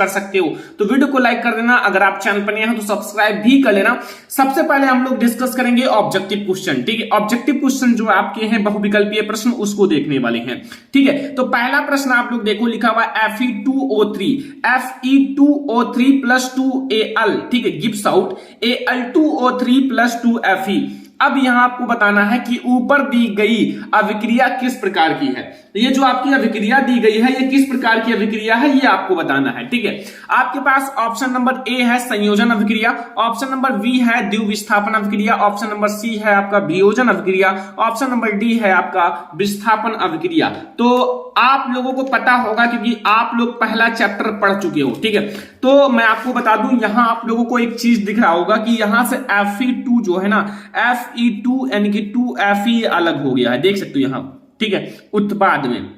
कर सकते हो। तो वीडियो को लाइक कर देना, अगर आप चैनल पर नए हैं तो सब्सक्राइब भी कर लेना। सबसे पहले हम लोग डिस्कस करेंगे ऑब्जेक्टिव क्वेश्चन। ठीक है, ऑब्जेक्टिव क्वेश्चन जो आपके हैं बहुविकल्पीय प्रश्न उसको देखने वाले हैं। ठीक है, तो पहला प्रश्न आप लोग देखो, लिखा हुआ Fe2O3 Fe2O3 प्लस 2Al, ठीक है, gives out Al2O3 plus 2Fe। अब यहां आपको बताना है कि ऊपर दी गई अभिक्रिया किस प्रकार की है। ये जो आपकी अभिक्रिया दी गई है ये किस प्रकार की अभिक्रिया है ये आपको बताना है। ठीक है, आपके पास ऑप्शन नंबर ए है संयोजन अभिक्रिया, ऑप्शन नंबर बी है द्विविस्थापन अभिक्रिया, ऑप्शन नंबर सी है आपका वियोजन अभिक्रिया, ऑप्शन नंबर डी है आपका विस्थापन अभिक्रिया। तो आप लोगों को पता होगा क्योंकि आप लोग पहला चैप्टर पढ़ चुके हो। ठीक है, तो मैं आपको बता दूं यहां आप लोगों को एक चीज दिख रहा होगा कि यहां से Fe2 जो है ना Fe2 यानी कि 2Fe अलग हो गया है, देख सकते हो यहां। ठीक है, उत्पाद में,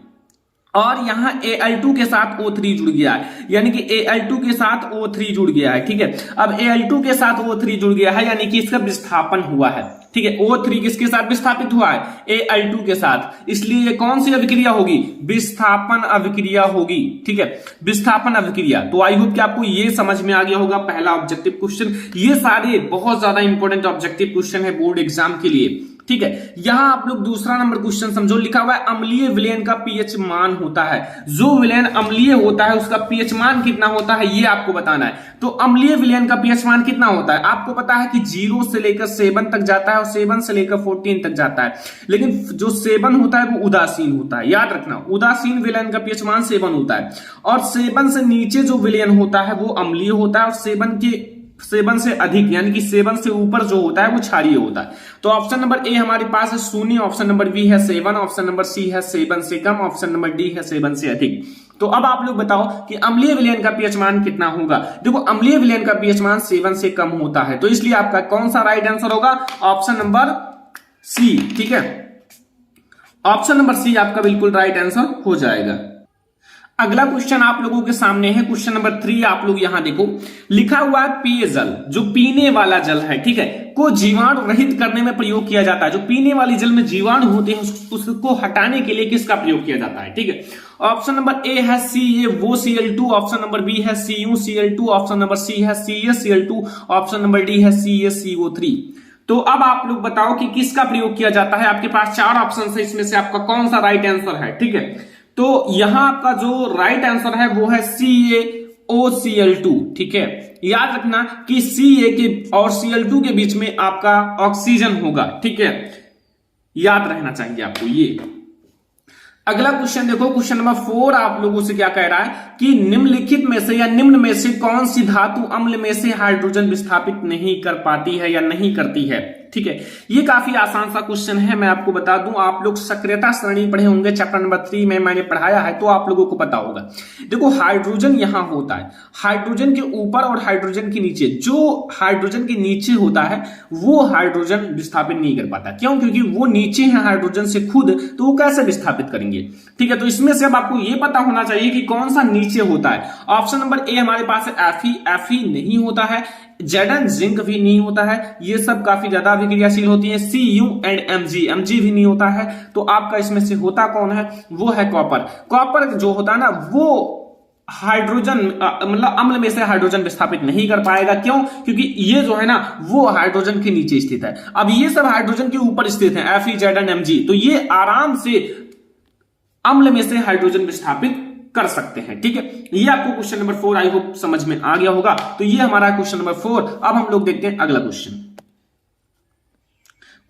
और यहां Al2 के साथ O3 जुड़ गया है, यानी कि Al2 के साथ O3 जुड़ गया है। ठीक है, अब Al2 के साथ O3 जुड़ गया है यानी कि इसका विस्थापन हुआ है। ठीक है, O3 किसके साथ विस्थापित हुआ है? Al2 के साथ, इसलिए ये कौन सी अभिक्रिया होगी? विस्थापन अभिक्रिया होगी। ठीक है, विस्थापन अभिक्रिया। तो आई होप कि आपको ये समझ में आ गया होगा पहला ऑब्जेक्टिव क्वेश्चन। ये सारे बहुत ज्यादा इंपॉर्टेंट ऑब्जेक्टिव क्वेश्चन है बोर्ड एग्जाम के लिए। ठीक है, यहां आप लोग दूसरा नंबर क्वेश्चन समझो, लिखा हुआ है अम्लीय विलयन का पीएच मान होता है। जो विलयन अम्लीय होता है उसका पीएच मान कितना होता है ये आपको बताना है। तो अम्लीय विलयन का पीएच मान कितना होता है? आपको पता है कि 0 से लेकर 7 तक जाता है और 7 से लेकर 14 तक जाता है, लेकिन जो 7 होता है वो उदासीन होता है। याद रखना, उदासीन विलयन का पीएच मान 7 होता है, और 7 से नीचे जो विलयन होता है वो अम्लीय होता है, और 7 से अधिक यानी कि 7 से ऊपर जो होता है वो क्षारीय होता है। तो ऑप्शन नंबर ए हमारे पास है 0, ऑप्शन नंबर बी है 7, ऑप्शन नंबर सी है 7 से कम, ऑप्शन नंबर डी है 7 से अधिक। तो अब आप लोग बताओ कि अम्लीय विलयन का पीएच मान कितना होगा। देखो, अम्लीय विलयन का पीएच मान 7 से कम होता है, तो इसलिए आपका कौन सा राइट आंसर होगा? Option number C. ठीक है, ऑप्शन नंबर सी आपका बिल्कुल राइट आंसर हो जाएगा। अगला क्वेश्चन आप लोगों के सामने है, क्वेश्चन नंबर 3। आप लोग यहां देखो, लिखा हुआ है पेयजल, जो पीने वाला जल है, ठीक है, को जीवाणु रहित करने में प्रयोग किया जाता है। जो पीने वाली जल में जीवाणु होते हैं उसको हटाने के लिए किसका प्रयोग किया जाता है? ठीक है, ऑप्शन नंबर ए है CaOCl2, ऑप्शन नंबर बी है CuCl2, ऑप्शन नंबर सी है CaCl2, ऑप्शन नंबर डी है CaCO3। तो अब आप लोग बताओ कि किसका प्रयोग किया जाता है। आपके पास 4 ऑप्शन है, इसमें से आपका कौन सा राइट आंसर है? ठीक है, तो यहां आपका जो राइट आंसर है वो है CaOCl2। ठीक है, याद रखना कि Ca के और Cl2 के बीच में आपका ऑक्सीजन होगा। ठीक है, याद रहना चाहिए आपको ये। अगला क्वेश्चन देखो, क्वेश्चन नंबर 4 आप लोगों से क्या कह रहा है कि निम्नलिखित में से या निम्न में से कौन सी धातु अम्ल में से हाइड्रोजन विस्थापित नहीं कर पाती है या नहीं करती है। ठीक है, ये काफी आसान सा क्वेश्चन है। मैं आपको बता दूं, आप लोग सक्रियता श्रेणी पढ़े होंगे, चैप्टर नंबर 3 में मैंने पढ़ाया है, तो आप लोगों को पता होगा। देखो, हाइड्रोजन यहां होता है, हाइड्रोजन के ऊपर और हाइड्रोजन के नीचे। जो हाइड्रोजन के नीचे होता है वो हाइड्रोजन विस्थापित नहीं कर पाता। क्यों? क्योंकि वो नीचे है हाइड्रोजन से खुद, तो वो कैसे विस्थापित करेंगे। ठीक है, तो इसमें से अब आपको ये पता होना चाहिए कि कौन सा नीचे होता है। ऑप्शन नंबर ए हमारे पास है Fe नहीं होता है, Zn जिंक भी नहीं होता है, ये सब काफी ज्यादा अभिक्रियाशील होती है। Cu एंड Mg भी नहीं होता है। तो आपका इसमें से होता कौन है? वो है कॉपर। कॉपर जो होता है ना वो हाइड्रोजन मतलब अम्ल में से हाइड्रोजन विस्थापित नहीं कर पाएगा। क्यों? क्योंकि ये जो है ना वो हाइड्रोजन के नीचे स्थित है। अब ये सब हाइड्रोजन के ऊपर स्थित है, Fe, Zn, Mg, तो ये आराम से अम्ल में से हाइड्रोजन विस्थापित कर सकते हैं। ठीक है, ये आपको क्वेश्चन नंबर 4 आई होप समझ में आ गया होगा। तो ये हमारा क्वेश्चन नंबर 4। अब हम लोग देखते हैं अगला क्वेश्चन।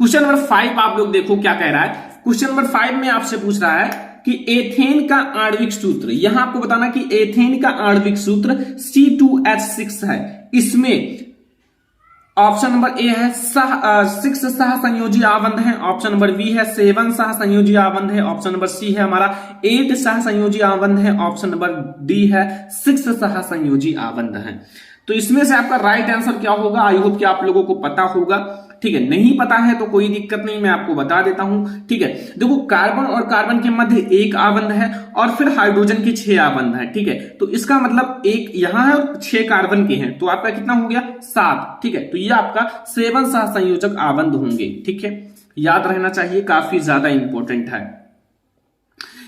क्वेश्चन नंबर 5 आप लोग देखो क्या कह रहा है। क्वेश्चन नंबर 5 में आपसे पूछ रहा है कि एथेन का आणविक सूत्र, यहां आपको बताना कि एथेन का आणविक सूत्र C2H6 है। इसमें ऑप्शन नंबर ए है 6 सह संयोजी आबंध है, ऑप्शन नंबर बी है 7 सह संयोजी आबंध है, ऑप्शन नंबर सी है हमारा 8 सह संयोजी आबंध है, ऑप्शन नंबर डी है 6 सह संयोजी आबंध है। तो इसमें से आपका राइट आंसर क्या होगा? आई होप कि आप लोगों को पता होगा। ठीक है, नहीं पता है तो कोई दिक्कत नहीं, मैं आपको बता देता हूं। ठीक है, देखो, कार्बन और कार्बन के मध्य 1 आबंध है और फिर हाइड्रोजन के 6 आबंध है। ठीक है, तो इसका मतलब 1 यहां है और 6 कार्बन के हैं, तो आपका कितना हो गया? 7। ठीक है, तो ये आपका 7 सहसंयोजक आबंध होंगे। ठीक है, याद रहना चाहिए, काफी ज्यादा इंपॉर्टेंट है।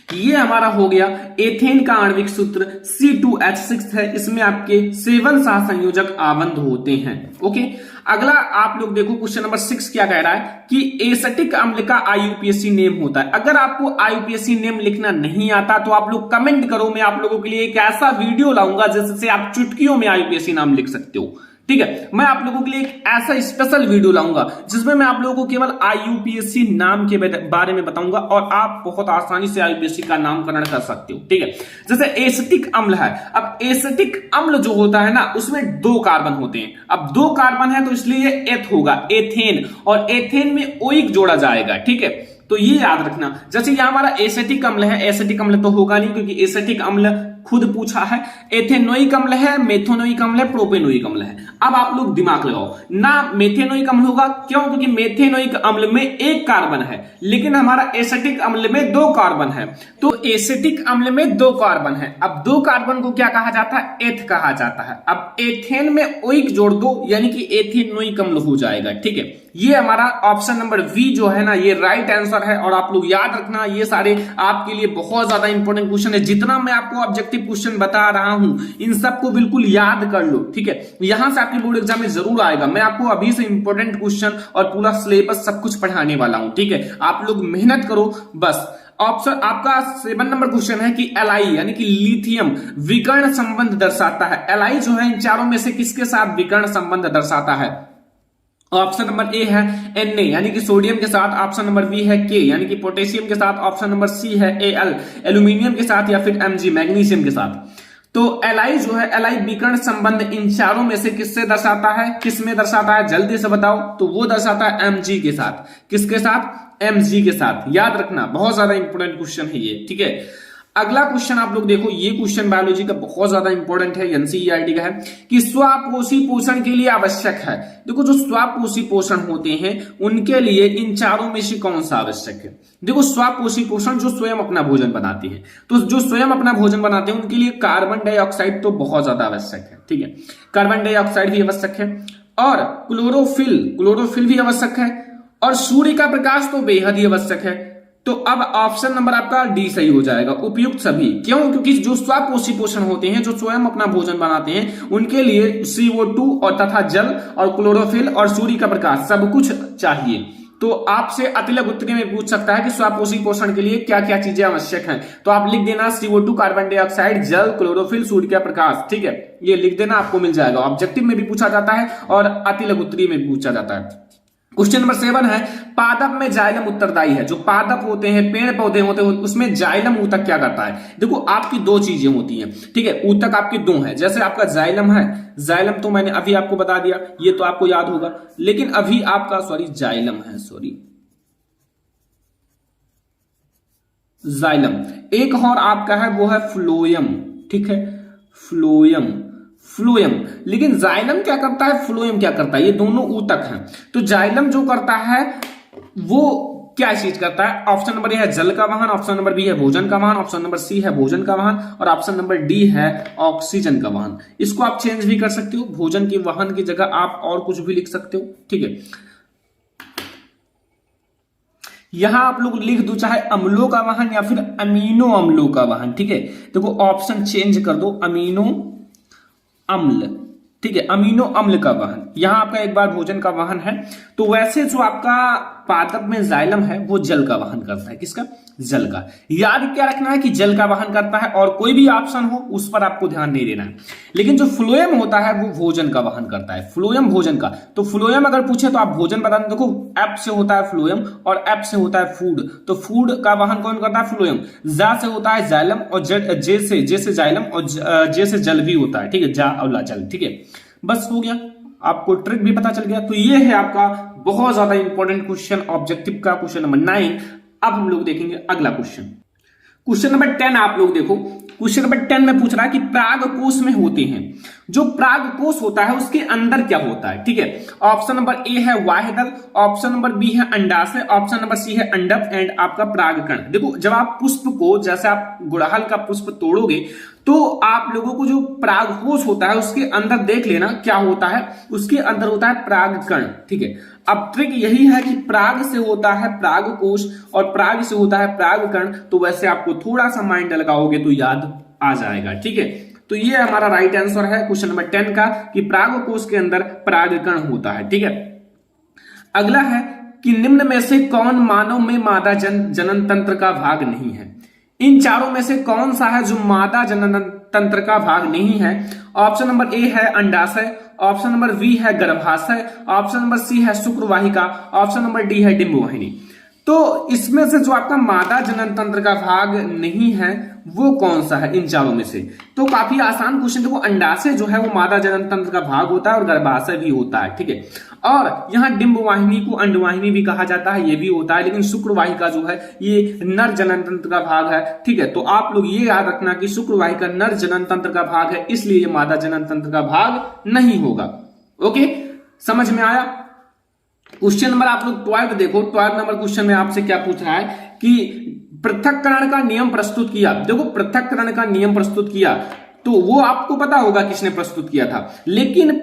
ये हमारा हो गया एथेन का आणविक सूत्र C2H6 है। इसमें आपके 7 सहसंयोजक आबंध होते हैं। ओके, अगला आप लोग देखो क्वेश्चन नंबर 6 क्या कह रहा है कि एसिटिक अम्ल का IUPAC नेम होता है। अगर आपको IUPAC नेम लिखना नहीं आता तो आप लोग कमेंट करो, मैं आप लोगों के लिए एक ऐसा वीडियो लाऊंगा जिससे आप चुटकियों में IUPAC नाम लिख सकते हो। ठीक है, मैं आप लोगों के लिए एक ऐसा स्पेशल वीडियो लाऊंगा जिसमें मैं आप लोगों को केवल IUPAC नाम के बारे में बताऊंगा और आप बहुत आसानी से IUPAC का नामकरण कर सकते हो। ठीक है, जैसे एसिटिक अम्ल है। अब एसिटिक अम्ल जो होता है ना, उसमें 2 कार्बन होते हैं। अब 2 कार्बन है तो इसलिए एथ होगा, एथेन, और एथेन में ओइक जोड़ा जाएगा। ठीक है, तो ये याद रखना। जैसे ये हमारा एसिटिक अम्ल है, एसिटिक अम्ल तो होगा नहीं क्योंकि एसिटिक अम्ल खुद पूछा है। एथेनोइक अम्ल है, मेथेनोइक अम्ल है, प्रोपेनोइक अम्ल है। अब आप लोग दिमाग लगाओ ना, मेथेनोइक अम्ल होगा। क्यों? क्योंकि मेथेनोइक अम्ल में 1 कार्बन है, लेकिन हमारा एसिटिक अम्ल में 2 कार्बन है। तो एसिटिक अम्ल में 2 कार्बन है। अब 2 कार्बन को क्या कहा जाता है? एथ कहा जाता है। अब एथेन में ओइक जोड़ दो यानी कि एथेनोइक अम्ल हो जाएगा। ठीक है, ये हमारा ऑप्शन नंबर बी जो है ना, ये राइट आंसर है। और आप लोग याद रखना, ये सारे आपके लिए बहुत ज्यादा इंपॉर्टेंट क्वेश्चन है। जितना मैं आपको ऑब्जेक्टिव क्वेश्चन बता रहा हूं, इन सबको बिल्कुल याद कर लो। ठीक है, यहां से आपके बोर्ड एग्जाम में जरूर आएगा। मैं आपको अभी से इंपॉर्टेंट क्वेश्चन और पूरा सिलेबस सब कुछ पढ़ाने वाला हूं। ठीक है, आप लोग मेहनत करो बस। ऑप्शन आपका 7 नंबर क्वेश्चन है कि Li यानी कि लिथियम विकर्ण संबंध दर्शाता है। Li जो है इन चारों में से किसके साथ विकर्ण संबंध दर्शाता है? ऑप्शन नंबर ए है Na यानी कि सोडियम के साथ। ऑप्शन नंबर बी है K यानी कि पोटेशियम के साथ। ऑप्शन नंबर सी है Al एल्यूमिनियम के साथ, या फिर Mg मैग्नीशियम के साथ। तो Li जो है, Li विकर्ण संबंध इन चारों में से किससे दर्शाता है? किस में दर्शाता है? जल्दी से बताओ। तो वो दर्शाता है Mg के साथ। किसके साथ? Mg के साथ। याद रखना, बहुत ज्यादा इंपॉर्टेंट क्वेश्चन है ये। ठीक है, अगला क्वेश्चन आप लोग देखो, ये क्वेश्चन बायोलॉजी का बहुत ज्यादा इंपॉर्टेंट है, एनसीईआरटी का है कि स्वापोषी पोषण के लिए आवश्यक है। देखो, जो स्वापोषी पोषण होते हैं उनके लिए इन चारों में से कौन सा आवश्यक है? देखो, स्वापोषी पोषण जो स्वयं अपना भोजन बनाते हैं, तो जो स्वयं अपना भोजन बनाते हैं उनके लिए कार्बन डाइऑक्साइड तो बहुत ज्यादा आवश्यक है। ठीक है, कार्बन डाइऑक्साइड भी आवश्यक है, और क्लोरोफिल भी आवश्यक है, और सूर्य का प्रकाश तो बेहद ही आवश्यक है। तो अब ऑप्शन नंबर आपका डी सही हो जाएगा, उपयुक्त सभी। क्यों? क्योंकि जो स्वापोषी पोषण होते हैं, जो स्वयं अपना भोजन बनाते हैं, उनके लिए CO2 और तथा जल और क्लोरोफिल और सूर्य का प्रकाश सब कुछ चाहिए। तो आपसे अतिलक उत्तरी में पूछ सकता है कि स्वापोषी पोषण के लिए क्या क्या चीजें आवश्यक हैं। तो आप लिख देना CO2, कार्बन डाइऑक्साइड, जल, क्लोरोफिल, सूर्य का प्रकाश। ठीक है, ये लिख देना, आपको मिल जाएगा। ऑब्जेक्टिव में भी पूछा जाता है और अतिलक उत्तरी में भी पूछा जाता है। क्वेश्चन नंबर 7 है, पादप में जाइलम उत्तरदायी है। जो पादप होते हैं, पेड़ पौधे होते हैं, उसमें जाइलम ऊतक क्या करता है? देखो, आपकी 2 चीजें होती हैं। ठीक है, ऊतक आपकी 2 है। जैसे आपका जाइलम है, जाइलम तो मैंने अभी आपको बता दिया, ये तो आपको याद होगा। लेकिन अभी आपका जाइलम है, जाइलम। एक और आपका है, वो है फ्लोएम। ठीक है, फ्लोएम। लेकिन जाइलम क्या करता है, फ्लोएम क्या करता है? ये दोनों ऊतक हैं। तो जाइलम जो करता है वो क्या चीज करता है? ऑप्शन नंबर ए है जल का वाहन, ऑप्शन नंबर बी है भोजन का वाहन, ऑप्शन नंबर सी है भोजन का वाहन, और ऑप्शन नंबर डी है ऑक्सीजन का वाहन। इसको आप चेंज भी कर सकते हो, भोजन के वाहन की जगह आप और कुछ भी लिख सकते हो। ठीक है, यहां आप लोग लिख दो चाहे अम्लों का वाहन या फिर अमीनो अम्लों का वाहन। ठीक है, देखो ऑप्शन चेंज कर दो, अमीनो अम्ल। ठीक है, अमीनो अम्ल का वाहन। यहां आपका एक बार भोजन का वाहन है। तो वैसे जो आपका पादप में जाइलम है वो जल का वाहन करता है। किसका? जल का। याद क्या रखना है कि जल का वाहन करता है, और कोई भी ऑप्शन हो उस पर आपको ध्यान नहीं देना है। लेकिन जो फ्लोएम होता है वो भोजन का वाहन करता है। फ्लोएम भोजन का। तो फ्लोएम अगर पूछे तो आप भोजन बता दें। देखो, एफ से होता है फ्लोएम और एफ से होता है फूड। तो फूड का वाहन कौन करता है? फ्लोएम। जा से होता है जाइलम, और जे से जाइलम, और जे से जल भी होता है। ठीक है, जा और जल। ठीक है, बस हो गया, आपको ट्रिक भी पता चल गया। तो ये है आपका बहुत ज्यादा इंपॉर्टेंट क्वेश्चन, ऑब्जेक्टिव का क्वेश्चन नंबर 9। अब हम लोग देखेंगे अगला क्वेश्चन नंबर 10। आप लोग देखो, क्वेश्चन नंबर 10 में पूछ रहा है कि प्रागकोश में होते हैं। जो प्रागकोश होता है उसके अंदर क्या होता है? ठीक है, ऑप्शन नंबर ए है वायदल, ऑप्शन नंबर बी है अंडाशय, ऑप्शन नंबर सी है अंडक, एंड आपका परागकण। देखो, जब आप पुष्प को, जैसे आप गुड़हल का पुष्प तोड़ोगे तो आप लोगों को जो परागकोश होता है उसके अंदर देख लेना क्या होता है, उसके अंदर होता है परागकण। ठीक है, अब ट्रिक यही है कि पराग से होता है परागकोश और पराग से होता है परागकण, तो वैसे आपको थोड़ा सा माइंड लगाओगे तो याद आ जाएगा। ठीक है, तो ये हमारा राइट आंसर है क्वेश्चन नंबर 10 का कि परागकोश के अंदर परागकण होता है। ठीक है, अगला है कि निम्न में से कौन मानव में मादा जनन तंत्र का भाग नहीं है। इन चारों में से कौन सा है जो मादा जनन तंत्र का भाग नहीं है? ऑप्शन नंबर ए है अंडाशय, ऑप्शन नंबर बी है गर्भाशय, ऑप्शन नंबर सी है शुक्रवाहिका, ऑप्शन नंबर डी है डिंबवाहिनी। तो इसमें से जो आपका मादा जनन तंत्र का भाग नहीं है वो कौन सा है इन चारों में से? तो काफी आसान क्वेश्चन। देखो, अंडाशय जो है वो मादा जनन तंत्र का भाग होता है और गर्भाशय भी होता है। ठीक है, और यहाँ डिंबवाहिनी को अंडवाहिनी भी कहा जाता है, ये भी होता है, लेकिन शुक्रवाहिका जो है ये नर जनन तंत्र का भाग है। ठीक है, तो आप लोग ये याद रखना कि शुक्रवाहिका नर जनन तंत्र का भाग है, इसलिए ये मादा जनन तंत्र का भाग नहीं होगा। ओके, समझ में आया? क्वेश्चन नंबर आप लोग 12 देखो। 12 नंबर क्वेश्चन में आपसे क्या पूछ रहा है कि पृथक्करण का नियम प्रस्तुत किया। देखो, पृथक्करण का नियम प्रस्तुत किया तो वो आपको पता होगा किसने प्रस्तुत किया था, लेकिन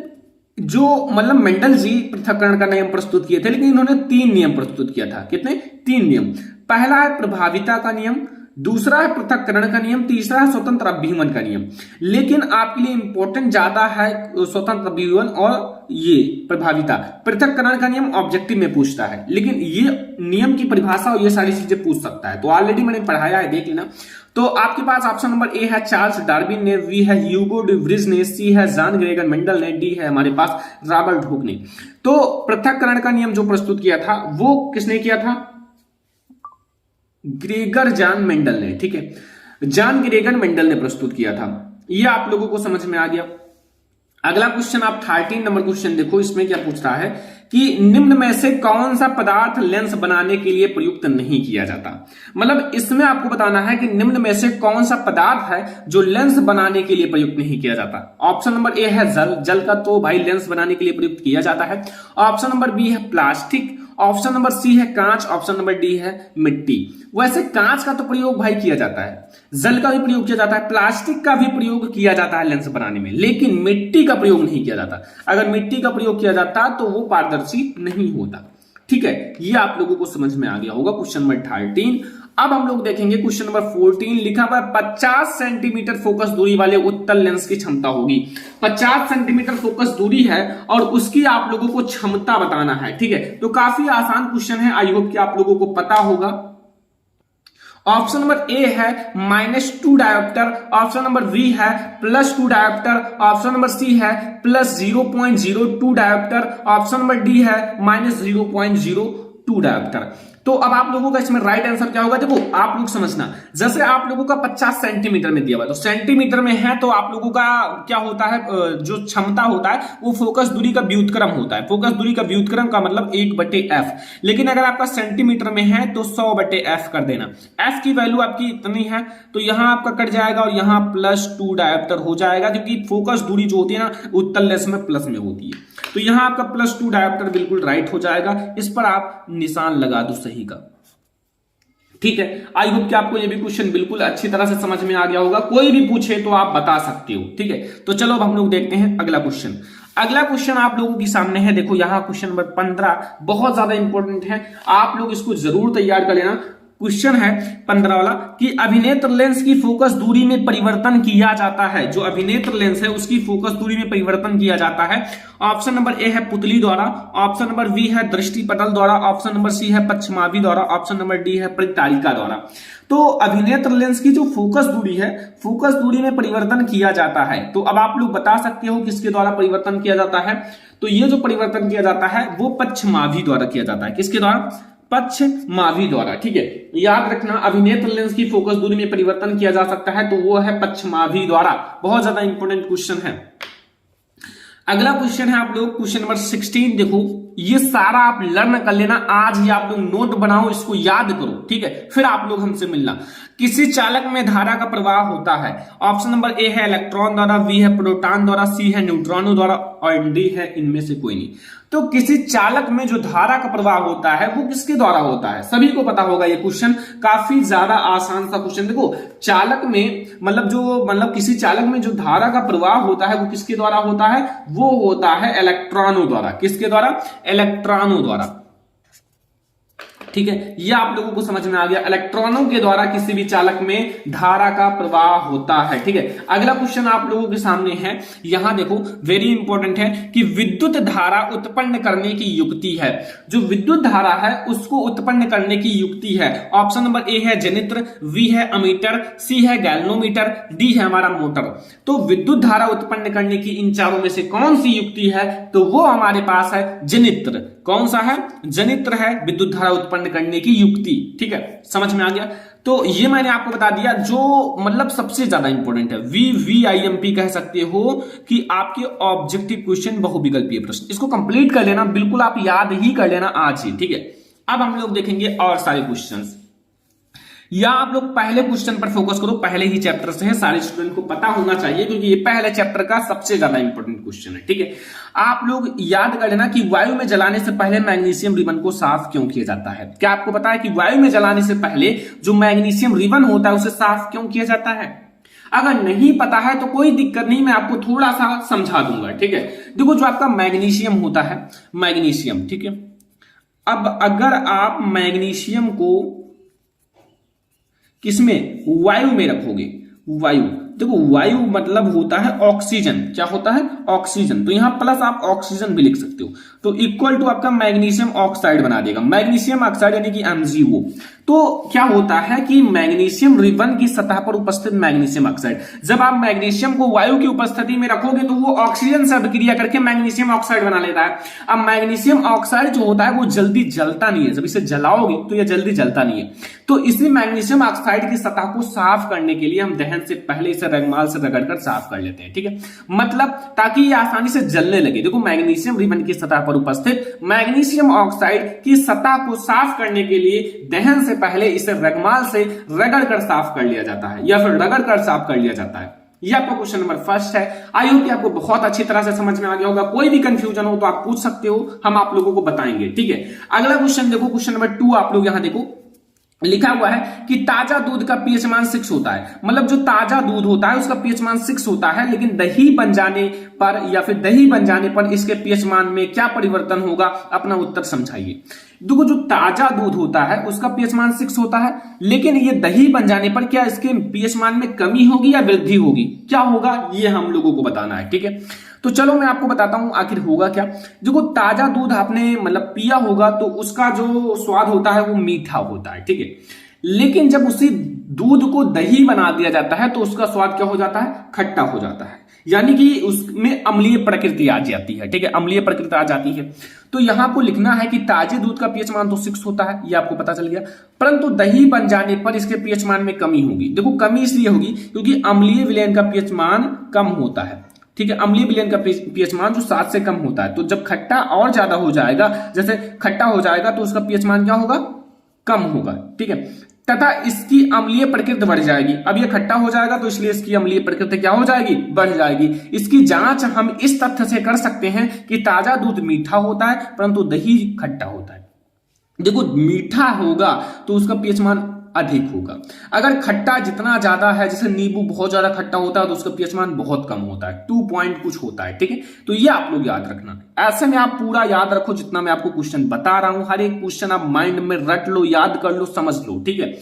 जो मतलब मेंडल जी पृथक्करण का नियम प्रस्तुत किए थे, लेकिन इन्होंने 3 नियम प्रस्तुत किया था। कितने? 3 नियम। पहला है प्रभाविता का नियम, दूसरा है पृथक्करण का नियम, तीसरा है स्वतंत्र अभिवन का नियम। लेकिन आपके लिए इंपॉर्टेंट ज्यादा है स्वतंत्र अभिवन और ये प्रभाविता। पृथक्करण का नियम ऑब्जेक्टिव में पूछता है, लेकिन ये नियम की परिभाषा और ये सारी चीजें पूछ सकता है, तो ऑलरेडी मैंने पढ़ाया है, देख लेना। तो आपके पास ऑप्शन नंबर ए है चार्ल्स डार्विन ने, बी है ह्यूगो डे व्रिज ने, सी है जॉन ग्रेगर मेंडल ने, डी है हमारे पास रॉबर्ट हुक ने। तो पृथक्करण का नियम जो प्रस्तुत किया था वो किसने किया था? ग्रेगर जॉन मेंडल ने। ठीक है, जॉन ग्रेगर मेंडल ने प्रस्तुत किया था। ये आप लोगों को समझ में आ गया। अगला क्वेश्चन आप 13 नंबर क्वेश्चन देखो, इसमें क्या पूछ रहा है कि निम्न में से कौन सा पदार्थ लेंस बनाने के लिए प्रयुक्त नहीं किया जाता। मतलब इसमें आपको बताना है कि निम्न में से कौन सा पदार्थ है जो लेंस बनाने के लिए प्रयुक्त नहीं किया जाता। ऑप्शन नंबर ए है जल, जल का तो भाई लेंस बनाने के लिए प्रयुक्त किया जाता है। ऑप्शन नंबर बी है प्लास्टिक, ऑप्शन नंबर सी है कांच, ऑप्शन नंबर डी है मिट्टी। वैसे कांच का तो प्रयोग भाई किया जाता है, जल का भी प्रयोग किया जाता है, प्लास्टिक का भी प्रयोग किया जाता है लेंस बनाने में, लेकिन मिट्टी का प्रयोग नहीं किया जाता। अगर मिट्टी का प्रयोग किया जाता तो वो पारदर्शी नहीं होता। ठीक है, ये आप लोगों को समझ में आ गया होगा क्वेश्चन नंबर 13। अब हम लोग देखेंगे क्वेश्चन नंबर 14। लिखा हुआ 50 सेंटीमीटर फोकस दूरी वाले उत्तल लेंस की क्षमता होगी। 50 सेंटीमीटर फोकस दूरी है और उसकी आप लोगों को क्षमता बताना है। ठीक है, तो काफी आसान क्वेश्चन है, आई होप कि आप लोगों को पता होगा। ऑप्शन नंबर ए है -2 डायोप्टर, ऑप्शन नंबर बी है +2 डायोप्टर, ऑप्शन नंबर सी है +0.02 डायोप्टर, ऑप्शन नंबर डी है -0.02 डायोप्टर। तो अब आप लोगों का इसमें राइट आंसर क्या होगा? देखो, आप लोग समझना, जैसे आप लोगों का 50 सेंटीमीटर में दिया हुआ, तो सेंटीमीटर में है तो आप लोगों का क्या होता है, जो क्षमता होता है वो फोकस दूरी का व्युत्क्रम होता है। फोकस दूरी का व्युत्क्रम का मतलब 1/f, लेकिन अगर आपका सेंटीमीटर में है तो 100/f कर देना। f की वैल्यू आपकी इतनी है तो यहां आपका कट जाएगा और यहां +2 डायोप्टर हो जाएगा, क्योंकि फोकस दूरी जो होती है ना उत्तल लेंस में प्लस में होती है। तो यहां आपका +2 डायोप्टर बिल्कुल राइट हो जाएगा। इस पर आप निशान लगा दो सही का। ठीक है, आई होप कि आपको ये भी क्वेश्चन बिल्कुल अच्छी तरह से समझ में आ गया होगा। कोई भी पूछे तो आप बता सकते हो। ठीक है, तो चलो अब हम लोग देखते हैं अगला क्वेश्चन। अगला क्वेश्चन आप लोगों के सामने है। देखो, यहां क्वेश्चन नंबर 15 बहुत ज्यादा इंपॉर्टेंट है, आप लोग इसको जरूर तैयार कर लेना। क्वेश्चन है 15 वाला कि अभिनेत्र लेंस की फोकस दूरी में परिवर्तन किया जाता है। जो अभिनेत्र लेंस है उसकी फोकस दूरी में परिवर्तन किया जाता है। ऑप्शन नंबर ए है पुतली द्वारा, ऑप्शन नंबर बी है दृष्टि पटल द्वारा, ऑप्शन नंबर सी है पक्षमावी द्वारा, ऑप्शन नंबर डी है परितारिका द्वारा। तो अभिनेत्र लेंस की जो फोकस दूरी है, फोकस दूरी में परिवर्तन किया जाता है। तो अब आप लोग बता सकते हो किसके द्वारा परिवर्तन किया जाता है? तो ये जो परिवर्तन किया जाता है वो पक्षमावी द्वारा किया जाता है। किसके द्वारा? पक्षमावी द्वारा। ठीक है, याद रखना, अभिनेत्र लेंस की फोकस दूरी में परिवर्तन किया जा सकता है तो वो है पक्षमावी द्वारा। बहुत ज्यादा इंपॉर्टेंट क्वेश्चन है। अगला क्वेश्चन है आप लोग क्वेश्चन नंबर 16 देखो, ये सारा आप लर्न कर लेना आज ही, आप लोग नोट बनाओ, इसको याद करो, ठीक है। फिर आप लोग हमसे मिलना। किसी चालक में धारा का प्रवाह होता है, ऑप्शन नंबर ए है इलेक्ट्रॉन द्वारा, बी है प्रोटॉन द्वारा, सी है न्यूट्रॉनों द्वारा और डी है इनमें से कोई नहीं। तो किसी चालक में जो धारा का प्रवाह होता है वो किसके द्वारा होता है? सभी को पता होगा ये क्वेश्चन, काफी ज्यादा आसान सा क्वेश्चन। देखो चालक में मतलब किसी चालक में जो धारा का प्रवाह होता है वो किसके द्वारा होता है? वो होता है इलेक्ट्रॉनों द्वारा। किसके द्वारा? इलेक्ट्रॉनों द्वारा, ठीक है। ये आप लोगों को समझ में आ गया, इलेक्ट्रॉनों के द्वारा किसी भी चालक में धारा का प्रवाह होता है, ठीक है। अगला क्वेश्चन आप लोगों के सामने है, यहां देखो वेरी इंपॉर्टेंट है कि विद्युत धारा उत्पन्न करने की युक्ति है। जो विद्युत धारा है उसको उत्पन्न करने की युक्ति है। ऑप्शन नंबर ए है जनित्र, बी है अमीटर, सी है गैल्वेनोमीटर, डी है हमारा मोटर। तो विद्युत धारा उत्पन्न करने की इन चारों में से कौन सी युक्ति है? तो वो हमारे पास है जनित्र। कौन सा है? जनित्र है विद्युत धारा उत्पन्न करने की युक्ति, ठीक है। समझ में आ गया। तो ये मैंने आपको बता दिया जो मतलब सबसे ज्यादा इंपॉर्टेंट है, VVIMP कह सकते हो कि आपके ऑब्जेक्टिव क्वेश्चन बहुविकल्पीय प्रश्न। इसको कंप्लीट कर लेना, बिल्कुल आप याद ही कर लेना आज ही, ठीक है। अब हम लोग देखेंगे और सारे क्वेश्चंस, या आप लोग पहले क्वेश्चन पर फोकस करो, पहले ही चैप्टर से है, सारे स्टूडेंट को पता होना चाहिए क्योंकि ये पहले चैप्टर का सबसे ज्यादा इंपॉर्टेंट क्वेश्चन है, ठीक है। आप लोग याद कर लेना कि वायु में जलाने से पहले मैग्नीशियम रिबन को साफ क्यों किया जाता है? क्या आपको पता है कि वायु में जलाने से पहले जो मैग्नीशियम रिबन होता है उसे साफ क्यों किया जाता है? अगर नहीं पता है तो कोई दिक्कत नहीं, मैं आपको थोड़ा सा समझा दूंगा, ठीक है। देखो जो आपका मैग्नीशियम होता है, मैग्नीशियम, ठीक है। अब अगर आप मैग्नीशियम को किसमें? वायु में रखोगे, वायु, देखो वायु मतलब होता है ऑक्सीजन। क्या होता है? ऑक्सीजन। तो यहां प्लस आप ऑक्सीजन भी लिख सकते हो, तो इक्वल टू आपका मैग्नीशियम ऑक्साइड बना देगा, मैग्नीशियम ऑक्साइड यानी कि MgO। तो क्या होता है कि मैग्नीशियम रिबन की सतह पर उपस्थित मैग्नीशियम ऑक्साइड, जब आप मैग्नीशियम को वायु की उपस्थिति में रखोगे तो वो ऑक्सीजन से अभिक्रिया करके मैग्नीशियम ऑक्साइड बना लेता है। अब मैग्नीशियम ऑक्साइड जो होता है वो जल्दी जलता नहीं है, जब इसे जलाओगे तो ये जल्दी जलता नहीं है। तो इसी मैग्नीशियम ऑक्साइड की सतह को साफ करने के लिए हम दहन से पहले इसे रगमाल से रगड़कर साफ कर लेते हैं, ठीक है। मतलब ताकि ये आसानी से जलने लगे। देखो मैग्नीशियम रिबन की सतह पर उपस्थित मैग्नीशियम ऑक्साइड की सतह को साफ करने के लिए दहन से पहले इसे रगमाल से रगड़कर साफ कर लिया जाता है, या फिर रगड़कर साफ कर लिया जाता है। ये आपका क्वेश्चन नंबर फर्स्ट है। आई होप कि आपको बहुत अच्छी तरह से समझ में आ गया होगा। कोई भी कंफ्यूजन हो तो आप पूछ सकते हो, हम आप लोगों को बताएंगे, ठीक है। अगला क्वेश्चन देखो, क्वेश्चन नंबर 2 आप लोग यहां देखो, लिखा हुआ है कि ताजा दूध का पीएच मान 6 होता है। मतलब जो ताजा दूध होता है उसका पीएच मान 6 होता है, लेकिन दही बन जाने पर या फिर दही बन जाने पर इसके पीएच मान में क्या परिवर्तन होगा? अपना उत्तर समझाइए। देखो जो ताजा दूध होता है उसका पीएच मान 6 होता है, लेकिन ये दही बन जाने पर क्या इसके पीएच मान में कमी होगी या वृद्धि होगी? क्या होगा ये हम लोगों को बताना है, ठीक है। तो चलो मैं आपको बताता हूं आखिर होगा क्या। देखो ताजा दूध आपने मतलब पिया होगा तो उसका जो स्वाद होता है वो मीठा होता है, ठीक है। लेकिन जब उसी दूध को दही बना दिया जाता है तो उसका स्वाद क्या हो जाता है? खट्टा हो जाता है, यानी कि उसमें अम्लीय प्रकृति आ जाती है, ठीक है। अम्लीय प्रकृति आ जाती है। तो यहां को लिखना है कि ताजे दूध का पीएच मान तो 6 होता है, ये आपको पता चल गया, परंतु दही बन जाने पर इसके पीएच मान में कमी होगी। देखो कमी इसलिए होगी क्योंकि अम्लीय विलयन का पीएच मान कम होता है, ठीक है। अम्लीय विलयन का पीएच मान जो 7 से कम होता है, तो जब खट्टा और ज्यादा हो जाएगा, जैसे खट्टा हो जाएगा तो उसका पीएच मान क्या होगा? कम होगा, ठीक है। तथा इसकी अम्लीय प्रकृति बढ़ जाएगी। अब ये खट्टा हो जाएगा तो इसलिए इसकी अम्लीय प्रकृति क्या हो जाएगी? बढ़ जाएगी। इसकी जांच हम इस तथ्य से कर सकते हैं कि ताजा दूध मीठा होता है परंतु दही खट्टा होता है। देखो मीठा होगा तो उसका पीएच मान अधिक होगा। अगर खट्टा जितना ज्यादा है, जैसे नींबू बहुत ज्यादा खट्टा होता है तो उसका पीएच मान बहुत कम होता है, 2 पॉइंट कुछ होता है, ठीक है। तो ये आप लोग याद रखना। ऐसे में आप पूरा याद रखो जितना मैं आपको क्वेश्चन बता रहा हूं, हर एक क्वेश्चन आप माइंड में रट लो, याद कर लो, समझ लो, ठीक है।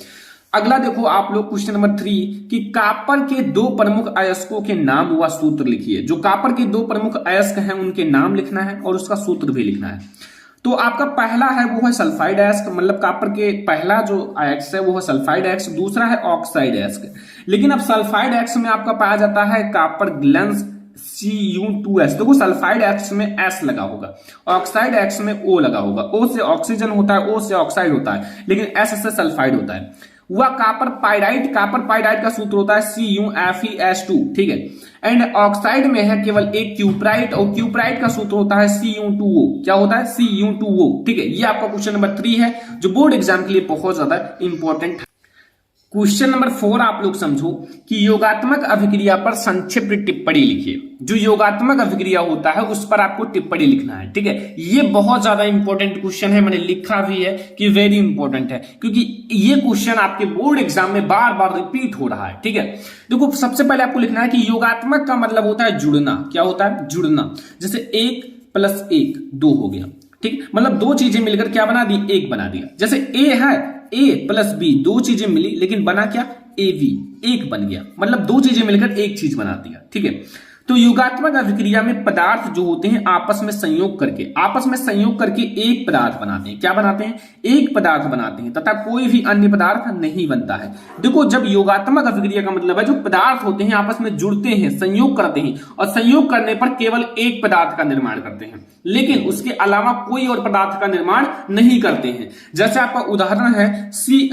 अगला देखो आप लोग क्वेश्चन नंबर 3 कि कॉपर के 2 प्रमुख अयस्कों के नाम व सूत्र लिखिए। जो कॉपर के 2 प्रमुख अयस्क हैं उनके नाम लिखना है और उसका सूत्र भी लिखना है। तो आपका पहला है वो है सल्फाइड अयस्क, मतलब कॉपर के पहला जो अयस्क है वो है सल्फाइड अयस्क, दूसरा है ऑक्साइड अयस्क। लेकिन अब सल्फाइड अयस्क में आपका पाया जाता है कॉपर ग्लैंस Cu2S। देखो सल्फाइड अयस्क में S लगा होगा, ऑक्साइड अयस्क में O लगा होगा। O से ऑक्सीजन होता है, O से ऑक्साइड होता है, लेकिन S से सल्फाइड होता है। वह कॉपर पाइराइट का सूत्र होता है CuFeS2, ठीक है। एंड ऑक्साइड में है केवल एक क्यूप्राइट, और क्यूप्राइट का सूत्र होता है Cu2O। क्या होता है? Cu2O। ठीक है, ये आपका क्वेश्चन नंबर 3 है जो बोर्ड एग्जाम के लिए बहुत ज्यादा इंपॉर्टेंट है। क्वेश्चन नंबर 4 आप लोग समझो कि योगात्मक अभिक्रिया पर संक्षिप्त टिप्पणी लिखिए। जो योगात्मक अभिक्रिया होता है उस पर आपको टिप्पणी लिखना है। ठीक है, ये बहुत ज्यादा इंपॉर्टेंट क्वेश्चन है, मैंने लिखा भी है कि वेरी इंपॉर्टेंट है, क्योंकि ये क्वेश्चन आपके बोर्ड एग्जाम में बार बार रिपीट हो रहा है। ठीक है, देखो सबसे पहले आपको लिखना है कि योगात्मक का मतलब होता है जुड़ना। क्या होता है? जुड़ना। जैसे 1 + 1 2 हो गया। ठीक, मतलब दो चीजें मिलकर क्या बना दी? एक बना दिया। जैसे ए है, A + B, दो चीजें मिली लेकिन बना क्या? AB, एक बन गया। मतलब दो चीजें मिलकर एक चीज बना दिया। ठीक है, तो योगात्मक अभिक्रिया में पदार्थ जो होते हैं आपस में संयोग करके एक पदार्थ बनाते हैं। क्या बनाते हैं? एक पदार्थ बनाते हैं, तथा कोई भी अन्य पदार्थ नहीं बनता है। देखो, जब योगात्मक अभिक्रिया का मतलब है जो पदार्थ होते हैं आपस में जुड़ते हैं, संयोग करते हैं, और संयोग करने पर केवल एक पदार्थ का निर्माण करते हैं, लेकिन उसके अलावा कोई और पदार्थ का निर्माण नहीं करते हैं। जैसे आपका उदाहरण है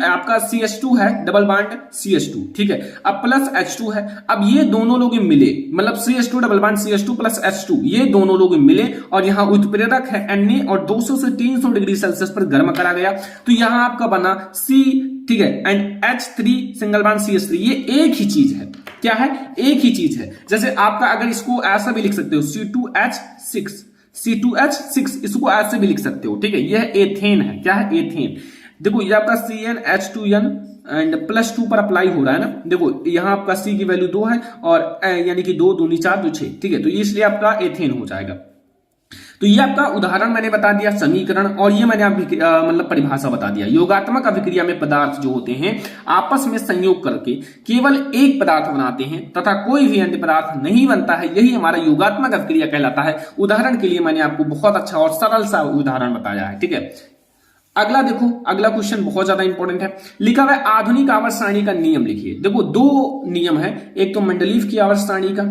आपका CH2 है, डबल बॉन्ड CH2। ठीक है, अब प्लस H2 है। अब ये दोनों लोग मिले, मतलब CH2 double bond CH2 + H2, ये दोनों लोग मिले और यहां उत्प्रेरक है Na और 200 से 300 डिग्री सेल्सियस पर गर्म करा गया, तो यहां आपका बना C। ठीक है, and H3 single bond CH3, ये एक ही चीज है। क्या है? एक ही चीज है। जैसे आपका अगर इसको ऐसा भी लिख सकते हो C2H6, इसको ऐसे भी लिख सकते हो। ठीक है, यह एथेन है। क्या है? एथेन। देखो ये आपका CnH2n एंड +2 पर अप्लाई हो रहा है ना। देखो यहां आपका C की वैल्यू 2 है और यानी कि 2 दूनी 4 2 6। ठीक है, तो इसलिए आपका एथेन हो जाएगा। तो ये आपका उदाहरण मैंने बता दिया, समीकरण, और ये मैंने मतलब परिभाषा बता दिया। योगात्मक अभिक्रिया में पदार्थ जो होते हैं आपस में संयोग करके केवल एक पदार्थ बनाते हैं तथा कोई भी अन्य पदार्थ नहीं बनता है, यही हमारा योगात्मक अभिक्रिया कहलाता है। उदाहरण के लिए मैंने आपको बहुत अच्छा और सरल सा उदाहरण बताया है। ठीक है, अगला देखो, अगला क्वेश्चन बहुत ज्यादा इंपॉर्टेंट है। लिखा हुआ है आधुनिक आवर्त सारणी का नियम लिखिए। देखो दो नियम है, एक तो मेंडलीव की आवर्त सारणी का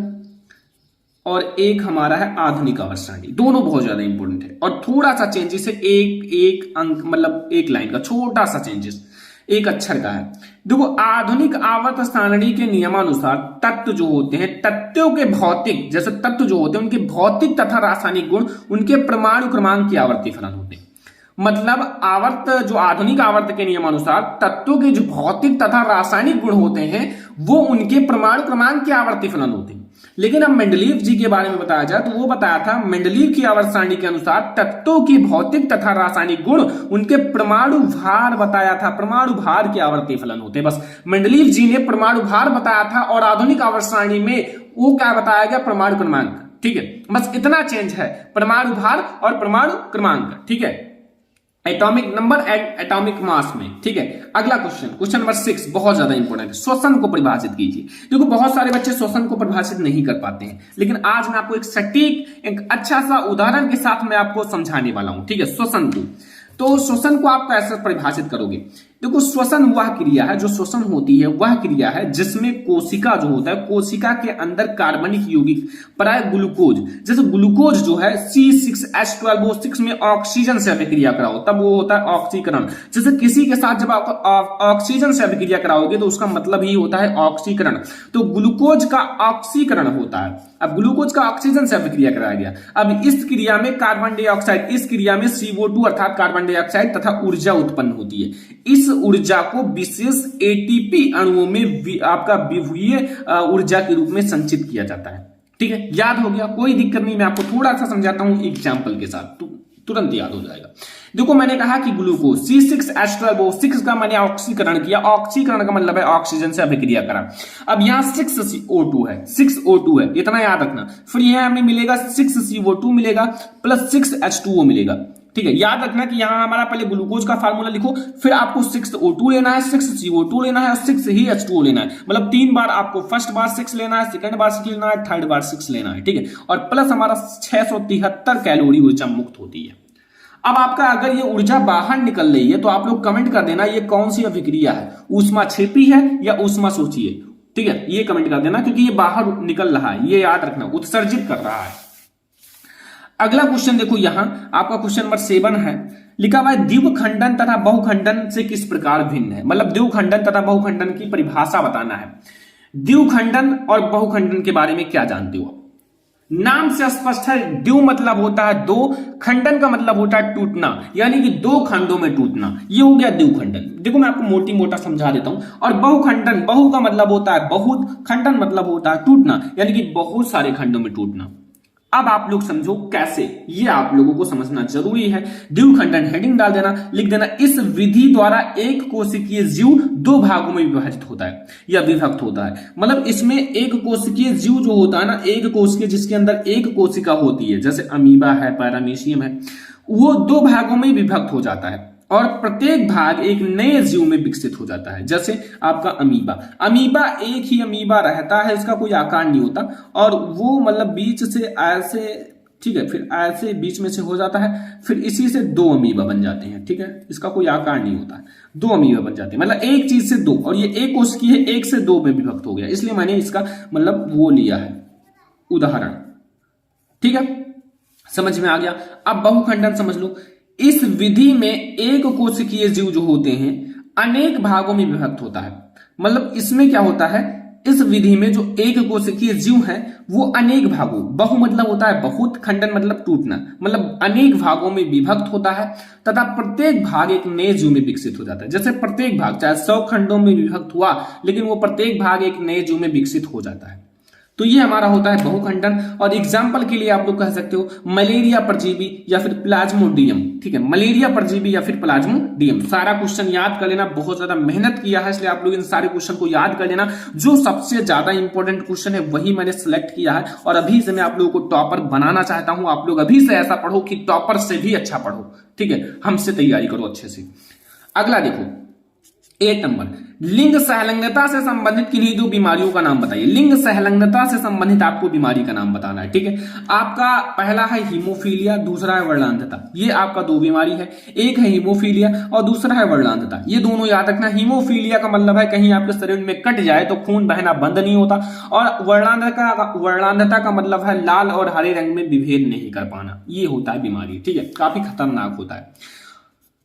और एक हमारा है आधुनिक आवर्त सारणी। दोनों बहुत ज्यादा इंपॉर्टेंट है और थोड़ा सा चेंजेस है, एक अंक मतलब एक लाइन का छोटा सा चेंजेस, एक अक्षर का है। देखो आधुनिक आवर्त सारणी के नियमानुसार तत्व जो होते हैं, तत्वों के भौतिक, जैसे तत्व जो होते हैं उनके भौतिक तथा रासायनिक गुण उनके परमाणु क्रमांक के आवर्ती फलन होते हैं। मतलब आवर्त जो आधुनिक आवर्त के नियमानुसार तत्वों के जो भौतिक तथा रासायनिक गुण होते हैं वो उनके परमाणु क्रमांक के आवर्ती फलन होते हैं। लेकिन अब मेंडलीव जी के बारे में बताया जाए तो वो बताया था मेंडलीव की आवर्त सारणी के अनुसार तत्वों की भौतिक तथा रासायनिक गुण उनके परमाणु भार बताया था, परमाणु भार के आवर्ती फलन होते हैं। बस मेंडलीव जी ने परमाणु भार बताया था और आधुनिक आवर्त सारणी में वो क्या बताया गया? परमाणु क्रमांक। ठीक है, बस इतना चेंज है, परमाणु भार और परमाणु क्रमांक। ठीक है, atomic number and atomic mass में। ठीक है, अगला क्वेश्चन नंबर 6 बहुत ज्यादा इंपॉर्टेंट है। श्वसन को परिभाषित कीजिए। देखो बहुत सारे बच्चे श्वसन को परिभाषित नहीं कर पाते हैं, लेकिन आज मैं आपको एक सटीक एक अच्छा सा उदाहरण के साथ मैं आपको समझाने वाला हूं। ठीक है, श्वसन को, तो श्वसन को आप कैसे परिभाषित करोगे? देखो श्वसन वह क्रिया है, जो श्वसन होती है वह क्रिया है जिसमें कोशिका जो होता है, कोशिका के अंदर कार्बनिक यौगिक प्राय ग्लूकोज, जैसे ग्लूकोज जो है C6H12O6 में ऑक्सीजन से अभिक्रिया कराओ तब वो होता है ऑक्सीकरण। जैसे किसी के साथ जब आप ऑक्सीजन से अभिक्रिया कराओगे तो उसका मतलब ही होता है ऑक्सीकरण, तो ग्लूकोज का ऑक्सीकरण होता है। अब ग्लूकोज का ऑक्सीजन से अभिक्रिया कराया गया। अब इस क्रिया में कार्बन डाइऑक्साइड, इस क्रिया में CO2 अर्थात कार्बन डाइऑक्साइड तथा ऊर्जा उत्पन्न होती है। इस ऊर्जा को विशेष ATP अणुओं में आपका विभुवीय ऊर्जा के रूप में संचित किया जाता है। ठीक है, याद हो गया? कोई दिक्कत नहीं, मैं आपको थोड़ा सा समझाता हूं एग्जाम्पल के साथ, तुरंत याद हो जाएगा। देखो मैंने कहा कि ग्लूकोज C6H12O6 का मैंने ऑक्सीकरण किया। ऑक्सीकरण का मतलब है ऑक्सीजन से अभिक्रिया करा। अब यहाँ 6CO2 है, 6O2 है, इतना याद रखना। फिर यहाँ हमें मिलेगा 6CO2 मिलेगा प्लस 6H2O मिलेगा। ठीक है, याद रखना कि यहां हमारा पहले ग्लूकोज का फार्मूला लिखो, फिर आपको 6O2 लेना है, 6CO2 लेना है और 6 ही H2O लेना है। मतलब 3 बार आपको फर्स्ट बार 6 लेना है, सेकंड बार 6 लेना है, थर्ड बार 6 लेना है। ठीक है, और प्लस हमारा 673 कैलोरी ऊर्जा मुक्त होती है। अब आपका अगर ये ऊर्जा बाहर निकल रही है तो आप लोग कमेंट कर देना ये कौन सी अभिक्रिया है, ऊष्माक्षेपी है या ऊष्माशोषी है। ठीक है, ये कमेंट कर देना क्योंकि ये बाहर निकल रहा है, ये याद रखना, उत्सर्जित कर रहा है। अगला क्वेश्चन देखो, यहां आपका क्वेश्चन नंबर 7 है। लिखा हुआ है द्विखंडन तथा बहुखंडन से किस प्रकार भिन्न है। मतलब द्विखंडन तथा बहुखंडन की परिभाषा बताना है। द्विखंडन और बहुखंडन के बारे में क्या जानते हो? नाम से स्पष्ट है, द्वि मतलब होता है दो, खंडन का मतलब होता है टूटना, यानी कि दो खंडों में टूटना, ये हो गया द्विखंडन। देखो मैं आपको मोटी मोटा समझा देता हूं। और बहुखंडन, बहु का मतलब होता है बहुत, खंडन मतलब होता है टूटना, यानी कि बहुत सारे खंडों में टूटना। अब आप लोग समझो कैसे, ये आप लोगों को समझना जरूरी है। द्विखंडन हेडिंग डाल देना, लिख देना, इस विधि द्वारा एक कोशिकीय जीव दो भागों में विभाजित होता है या विभक्त होता है। मतलब इसमें एक कोशिकीय जीव जो होता है ना, एक कोशिकीय जिसके अंदर एक कोशिका होती है, जैसे अमीबा है, पैरामीशियम है, वो दो भागों में विभक्त हो जाता है और प्रत्येक भाग एक नए जीव में विकसित हो जाता है। जैसे आपका अमीबा, अमीबा एक ही अमीबा रहता है, इसका कोई आकार नहीं होता, और वो मतलब बीच से ऐसे, ठीक है, फिर ऐसे बीच में से हो जाता है, फिर इसी से दो अमीबा बन जाते हैं। ठीक है, इसका कोई आकार नहीं होता है, दो अमीबा बन जाते हैं, मतलब एक चीज से दो, और ये एक कोशिकीय है, एक से दो में विभक्त हो गया, इसलिए मैंने इसका मतलब वो लिया है उदाहरण। ठीक है, समझ में आ गया। अब बहुखंडन समझ लो, इस विधि में एक कोशिकीय जीव जो होते हैं अनेक भागों में विभक्त होता है। मतलब इसमें क्या होता है, इस विधि में जो एक कोशिकीय जीव है वो अनेक भागों, बहु मतलब होता है बहुत, खंडन मतलब टूटना, मतलब अनेक भागों में विभक्त होता है तथा प्रत्येक भाग एक नए जीव में विकसित हो जाता है। जैसे प्रत्येक भाग चाहे 100 खंडों में विभक्त हुआ, लेकिन वो प्रत्येक भाग एक नए जीव में विकसित हो जाता है। तो ये हमारा होता है बहुखंडन। और एग्जाम्पल के लिए आप लोग कह सकते हो मलेरिया परजीवी या फिर प्लाज्मोडियम। ठीक है, मलेरिया परजीवी या फिर प्लाज्मोडियम। सारा क्वेश्चन याद कर लेना, बहुत ज्यादा मेहनत किया है इसलिए आप लोग इन सारे क्वेश्चन को याद कर लेना। जो सबसे ज्यादा इंपॉर्टेंट क्वेश्चन है वही मैंने सिलेक्ट किया है, और अभी से मैं आप लोगों को टॉपर बनाना चाहता हूं। आप लोग अभी से ऐसा पढ़ो कि टॉपर से भी अच्छा पढ़ो। ठीक है, हमसे तैयारी करो अच्छे से। अगला देखो 8 नंबर, लिंग सहलंगता से संबंधित किन्हीं दो बीमारियों का नाम बताइए। लिंग सहलंगता से संबंधित आपको बीमारी का नाम बताना है। ठीक है, आपका पहला है हीमोफीलिया, दूसरा है वर्णांधता। ये आपका दो बीमारी है, एक है हीमोफीलिया और दूसरा है वर्णांधता। ये दोनों याद रखना। हीमोफीलिया का मतलब है कहीं आपके शरीर में कट जाए तो खून बहना बंद नहीं होता, और वर्णांधता का मतलब है लाल और हरे रंग में विभेद नहीं कर पाना। ये होता है बीमारी। ठीक है, काफी खतरनाक होता है।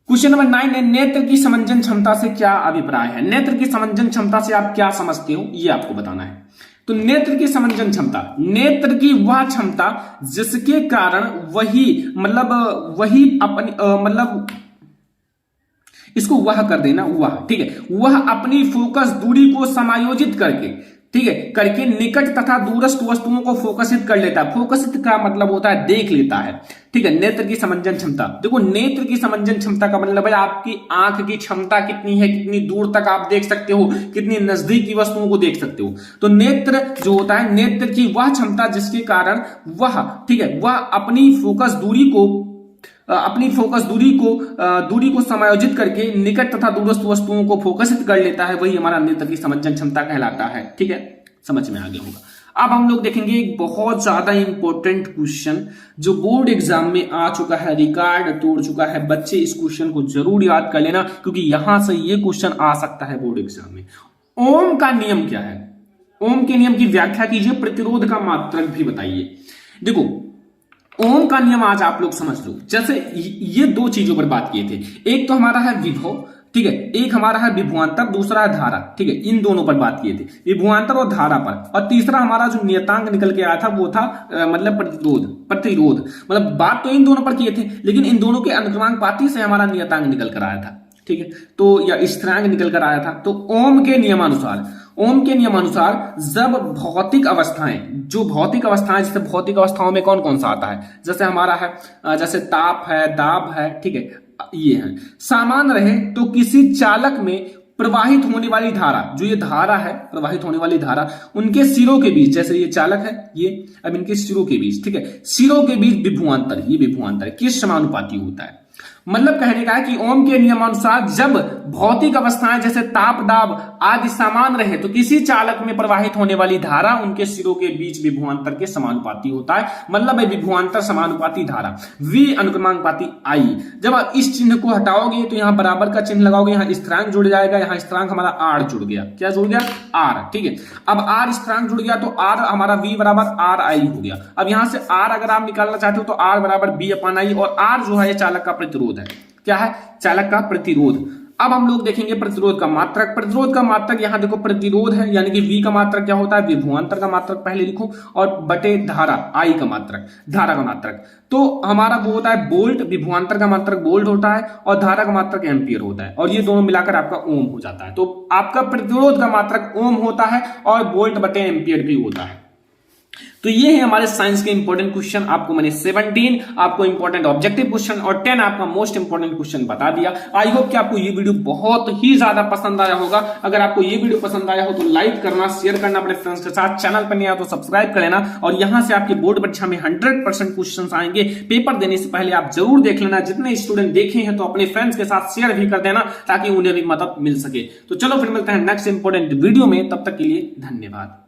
क्वेश्चन नंबर 9 है, नेत्र की समंजन क्षमता से क्या अभिप्राय है। नेत्र की समंजन क्षमता से आप क्या समझते हो, ये आपको बताना है। तो नेत्र की समंजन क्षमता, नेत्र की वह क्षमता जिसके कारण वही अपनी मतलब इसको वह कर देना, वह, ठीक है, वह अपनी फोकस दूरी को समायोजित करके निकट तथा दूरस्थ वस्तुओं को फोकसित कर लेता है। फोकसित का मतलब होता है देख लेता है। ठीक है, नेत्र की समंजन क्षमता। देखो नेत्र की समंजन क्षमता का मतलब है आपकी आंख की क्षमता कितनी है, कितनी दूर तक आप देख सकते हो, कितनी नजदीक की वस्तुओं को देख सकते हो। तो नेत्र जो होता है, नेत्र की वह क्षमता जिसके कारण वह, ठीक है, वह अपनी फोकस दूरी को समायोजित करके निकट तथा दूरस्थ वस्तुओं को फोकसित कर लेता है, वही हमारा नेत्र की समंजन क्षमता कहलाता है। ठीक है, समझ में आ गया होगा। अब हम लोग देखेंगे एक बहुत ज्यादा इंपॉर्टेंट क्वेश्चन जो बोर्ड एग्जाम में आ चुका है, रिकॉर्ड तोड़ चुका है। बच्चे इस क्वेश्चन को जरूर याद कर लेना, क्योंकि यहां से ये क्वेश्चन आ सकता है बोर्ड एग्जाम में। ओम का नियम क्या है, ओम के नियम की व्याख्या कीजिए, प्रतिरोध का मात्रक भी बताइए। देखो ओम का नियम आज आप लोग समझ लो। जैसे ये दो चीजों पर बात किए थे, एक तो हमारा है विभव, ठीक है, एक हमारा है विभवांतर, दूसरा है धारा। ठीक है, इन दोनों पर बात किए थे, विभवांतर और धारा पर। और तीसरा हमारा जो नियतांक निकल के आया था वो था मतलब प्रतिरोध। मतलब बात तो इन दोनों पर किए थे, लेकिन इन दोनों के अनुक्रमानुपाती से हमारा नियतांक निकल कर आया था। ठीक है, तो या स्थिरांक निकल कर आया था। तो ओम के नियमानुसार जब भौतिक अवस्थाएं, जैसे भौतिक अवस्थाओं में कौन कौन सा आता है, जैसे हमारा है जैसे ताप है, दाब है, ठीक है, ये है, समान रहे तो किसी चालक में प्रवाहित होने वाली धारा, जो ये धारा है, प्रवाहित होने वाली धारा, उनके सिरों के बीच, जैसे ये चालक है, ये अब इनके सिरों के बीच, ठीक है, सिरों के बीच विभवांतर, ये विभवांतर किस समानुपाती होता है। मतलब कहने का है कि ओम के नियमानुसार जब भौतिक अवस्थाएं जैसे ताप दाब आदि समान रहे तो किसी चालक में प्रवाहित होने वाली धारा उनके सिरों के बीच विभवांतर के समानुपाती होता है। मतलब है विभवांतर समानुपाती धारा, V अनुक्रमानुपाती I। जब आप इस चिन्ह को हटाओगे तो यहां बराबर का चिन्ह लगाओगे, यहां स्थिरांक जुड़ जाएगा, यहां स्थिरांक हमारा R जुड़ गया। क्या जुड़ गया? R। ठीक है, अब R स्थिरांक जुड़ गया तो R हमारा V बराबर RI हो गया। अब यहां से R अगर आप निकालना चाहते हो तो R बराबर B/I, और R जो है चालक का प्रतिरोध है। क्या है? चालक का प्रतिरोध। अब हम लोग देखेंगे प्रतिरोध का मात्रक। प्रतिरोध का मात्रक यहां देखो प्रतिरोध है यानी कि V का मात्रक क्या होता है, विभवांतर का मात्रक पहले लिखो और बटे धारा I का मात्रक, धारा का मात्रक। तो हमारा वो होता है वोल्ट, विभवांतर का मात्रक वोल्ट होता है और धारा का मात्रक एम्पियर होता है, और ये दोनों मिलाकर आपका ओम हो जाता है। तो आपका प्रतिरोध का मात्रक ओम होता है और वोल्ट बटे एम्पियर भी होता है। तो ये है हमारे साइंस के इंपॉर्टेंट क्वेश्चन। आपको मैंने 17 आपको इंपॉर्टेंट ऑब्जेक्टिव क्वेश्चन और 10 आपका मोस्ट इंपॉर्टेंट क्वेश्चन बता दिया। आई होप कि आपको ये वीडियो बहुत ही ज्यादा पसंद आया होगा। अगर आपको ये वीडियो पसंद आया हो तो लाइक करना, शेयर करना अपने फ्रेंड्स के साथ, चैनल पर नहीं आया तो सब्सक्राइब कर लेना। और यहां से आपकी बोर्ड परीक्षा में 100% क्वेश्चन आएंगे। पेपर देने से पहले आप जरूर देख लेना। जितने स्टूडेंट देखे हैं तो अपने फ्रेंड्स के साथ शेयर भी कर देना ताकि उन्हें भी मदद मिल सके। तो चलो फिर मिलते हैं नेक्स्ट इंपॉर्टेंट वीडियो में, तब तक के लिए धन्यवाद।